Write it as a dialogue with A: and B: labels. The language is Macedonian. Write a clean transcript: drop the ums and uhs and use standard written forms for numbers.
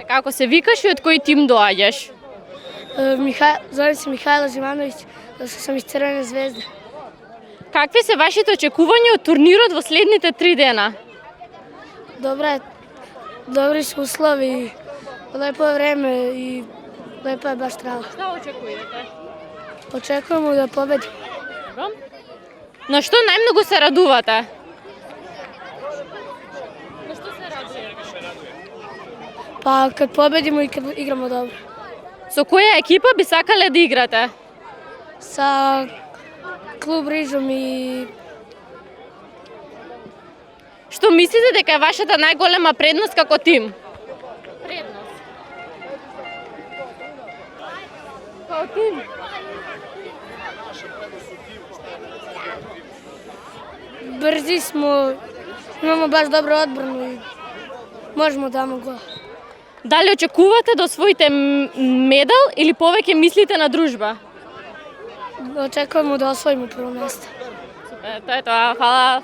A: Како се викаш и од кој тим доаѓаш?
B: Зовем се Михајло Живановиќ, сум из Црвена звезда.
A: Какви се вашите очекувања од турнирот во следните 3 дена?
B: Добри се услови, лепо е време и лепо е баш трава.
A: Што очекувате?
B: Очекуваме да победим.
A: На што најмногу се радувате? На што се радувате?
B: Па кад победимо и кад играмо добро.
A: Со која екипа би сакале да играте?
B: Sa клуб Рижом и...
A: Што мислите дека е вашата најголема предност како тим? Предност. Како тим?
B: Брзи смо, имамо баш добра одбрана и можемо да дамо гол.
A: Дали очекувате да освоите медал или повеќе мислите на дружба?
B: Очекуваме да освоиме прво место.
A: Супер, тоа е тоа. Фала.